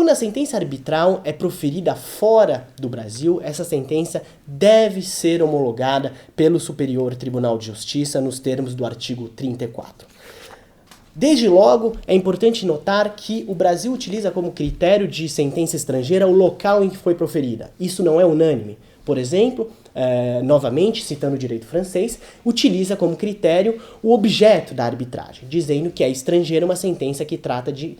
Quando a sentença arbitral é proferida fora do Brasil, essa sentença deve ser homologada pelo Superior Tribunal de Justiça nos termos do artigo 34. Desde logo, é importante notar que o Brasil utiliza como critério de sentença estrangeira o local em que foi proferida. Isso não é unânime. Por exemplo, novamente, citando o direito francês, utiliza como critério o objeto da arbitragem, dizendo que é estrangeira uma sentença que trata de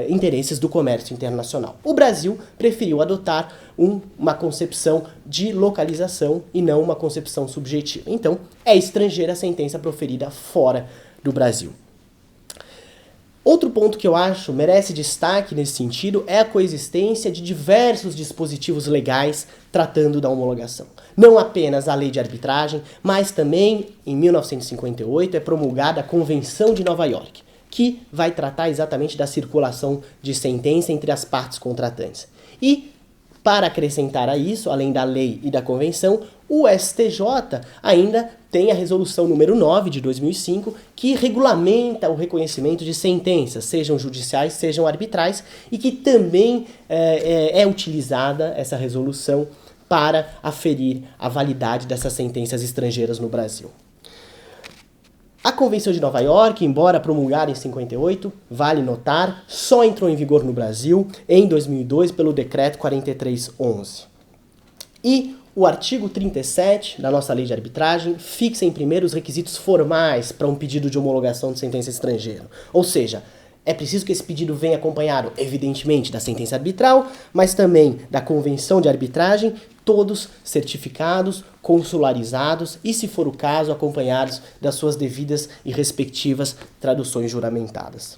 interesses do comércio internacional. O Brasil preferiu adotar uma concepção de localização e não uma concepção subjetiva. Então, é estrangeira a sentença proferida fora do Brasil. Outro ponto que eu acho merece destaque nesse sentido é a coexistência de diversos dispositivos legais tratando da homologação. Não apenas a lei de arbitragem, mas também, em 1958, é promulgada a Convenção de Nova York, que vai tratar exatamente da circulação de sentença entre as partes contratantes. E, para acrescentar a isso, além da lei e da convenção, o STJ ainda tem a resolução número 9 de 2005, que regulamenta o reconhecimento de sentenças, sejam judiciais, sejam arbitrais, e que também é utilizada essa resolução para aferir a validade dessas sentenças estrangeiras no Brasil. A Convenção de Nova York, embora promulgada em 58, vale notar, só entrou em vigor no Brasil em 2002 pelo Decreto 4311. E o artigo 37 da nossa lei de arbitragem fixa em primeiro os requisitos formais para um pedido de homologação de sentença estrangeira. Ou seja, é preciso que esse pedido venha acompanhado, evidentemente, da sentença arbitral, mas também da convenção de arbitragem, todos certificados, consularizados e, se for o caso, acompanhados das suas devidas e respectivas traduções juramentadas.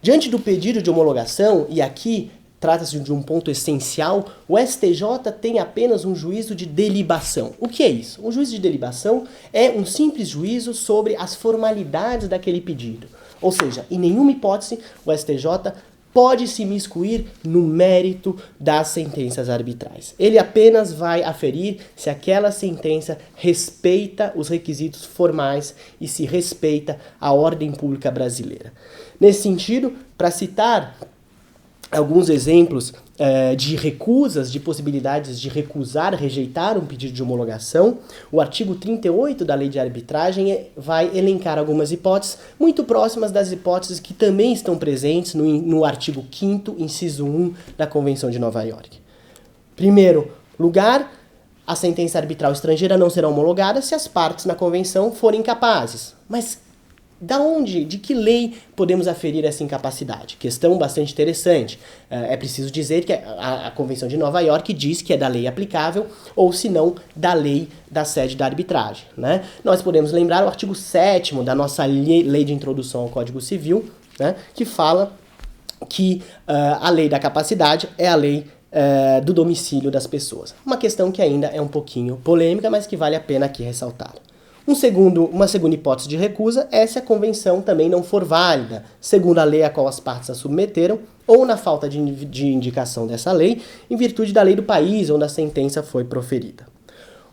Diante do pedido de homologação, e aqui trata-se de um ponto essencial, o STJ tem apenas um juízo de delibação. O que é isso? Um juízo de delibação é um simples juízo sobre as formalidades daquele pedido. Ou seja, em nenhuma hipótese o STJ pode se imiscuir no mérito das sentenças arbitrais. Ele apenas vai aferir se aquela sentença respeita os requisitos formais e se respeita a ordem pública brasileira. Nesse sentido, para citar alguns exemplos de recusas, de possibilidades de recusar, rejeitar um pedido de homologação, o artigo 38 da lei de arbitragem vai elencar algumas hipóteses muito próximas das hipóteses que também estão presentes no artigo 5º, inciso 1 da Convenção de Nova York. Primeiro lugar, a sentença arbitral estrangeira não será homologada se as partes na convenção forem incapazes. Mas de que lei podemos aferir essa incapacidade? Questão bastante interessante. É preciso dizer que a Convenção de Nova York diz que é da lei aplicável, ou se não, da lei da sede da arbitragem, né? Nós podemos lembrar o artigo 7º da nossa lei de introdução ao Código Civil, né, que fala que a lei da capacidade é a lei do domicílio das pessoas. Uma questão que ainda é um pouquinho polêmica, mas que vale a pena aqui ressaltar. Uma segunda hipótese de recusa é se a convenção também não for válida, segundo a lei a qual as partes a submeteram, ou na falta de indicação dessa lei, em virtude da lei do país onde a sentença foi proferida.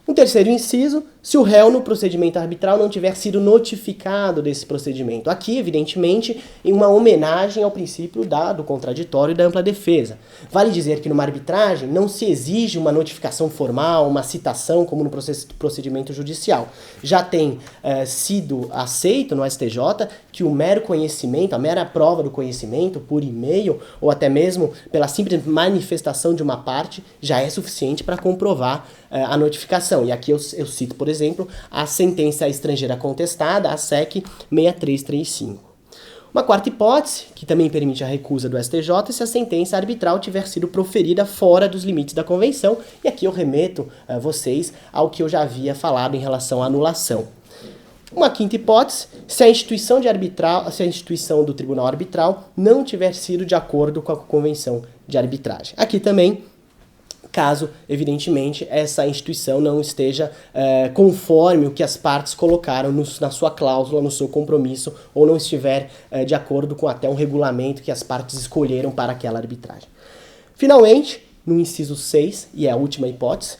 Um terceiro inciso, se o réu no procedimento arbitral não tiver sido notificado desse procedimento. Aqui, evidentemente, em uma homenagem ao princípio do contraditório e da ampla defesa. Vale dizer que numa arbitragem não se exige uma notificação formal, uma citação, como no procedimento judicial. Já tem sido aceito no STJ que o mero conhecimento, a mera prova do conhecimento por e-mail ou até mesmo pela simples manifestação de uma parte já é suficiente para comprovar a notificação. E aqui eu cito, por exemplo, a sentença estrangeira contestada, a SEC 6335. Uma quarta hipótese, que também permite a recusa do STJ, é se a sentença arbitral tiver sido proferida fora dos limites da convenção, e aqui eu remeto vocês ao que eu já havia falado em relação à anulação. Uma quinta hipótese, se a instituição do tribunal arbitral não tiver sido de acordo com a convenção de arbitragem. Aqui também, caso, evidentemente, essa instituição não esteja conforme o que as partes colocaram na sua cláusula, no seu compromisso, ou não estiver de acordo com até um regulamento que as partes escolheram para aquela arbitragem. Finalmente, no inciso 6, e é a última hipótese,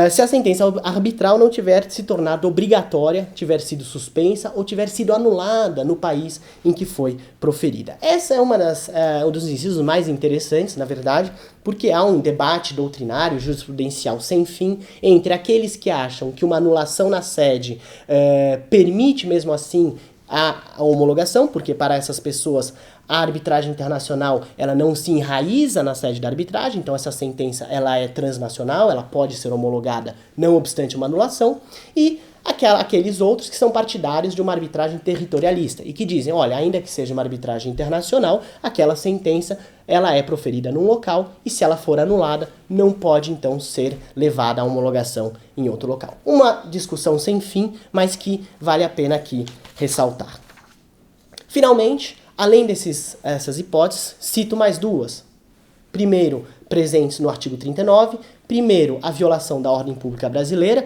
se a sentença arbitral não tiver se tornado obrigatória, tiver sido suspensa ou tiver sido anulada no país em que foi proferida. Essa é um dos incisos mais interessantes, na verdade, porque há um debate doutrinário, jurisprudencial sem fim, entre aqueles que acham que uma anulação na sede permite mesmo assim a homologação, porque para essas pessoas a arbitragem internacional ela não se enraiza na sede da arbitragem, então essa sentença ela é transnacional, ela pode ser homologada não obstante uma anulação, e aqueles outros que são partidários de uma arbitragem territorialista e que dizem, olha, ainda que seja uma arbitragem internacional, aquela sentença ela é proferida num local e se ela for anulada, não pode então ser levada à homologação em outro local. Uma discussão sem fim, mas que vale a pena aqui ressaltar. Finalmente, além dessas hipóteses, cito mais duas. Primeiro, presentes no artigo 39. Primeiro, a violação da ordem pública brasileira.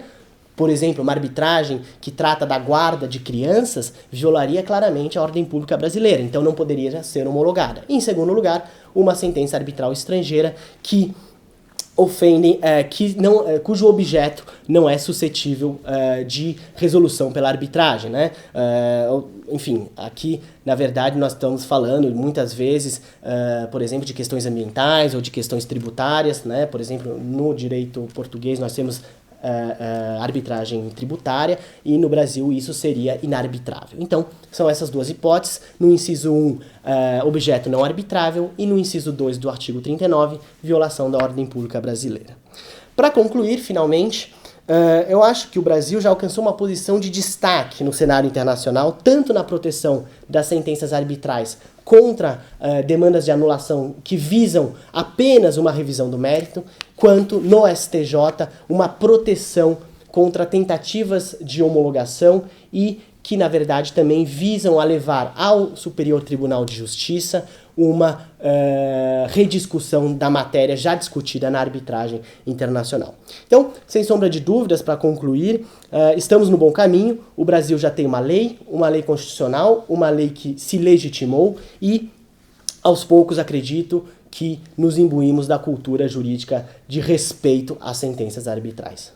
Por exemplo, uma arbitragem que trata da guarda de crianças violaria claramente a ordem pública brasileira, então não poderia ser homologada. E, em segundo lugar, uma sentença arbitral estrangeira que ofendem, cujo objeto não é suscetível de resolução pela arbitragem, né? Enfim, aqui, na verdade, nós estamos falando muitas vezes, por exemplo, de questões ambientais ou de questões tributárias, né? Por exemplo, no direito português nós temos arbitragem tributária e no Brasil isso seria inarbitrável. Então, são essas duas hipóteses. No inciso 1, objeto não arbitrável e no inciso 2 do artigo 39, violação da ordem pública brasileira. Para concluir, finalmente, eu acho que o Brasil já alcançou uma posição de destaque no cenário internacional, tanto na proteção das sentenças arbitrais contra demandas de anulação que visam apenas uma revisão do mérito, quanto no STJ uma proteção contra tentativas de homologação e que, na verdade, também visam a levar ao Superior Tribunal de Justiça uma rediscussão da matéria já discutida na arbitragem internacional. Então, sem sombra de dúvidas, para concluir, estamos no bom caminho. O Brasil já tem uma lei constitucional, uma lei que se legitimou e, aos poucos, acredito que nos imbuímos da cultura jurídica de respeito às sentenças arbitrais.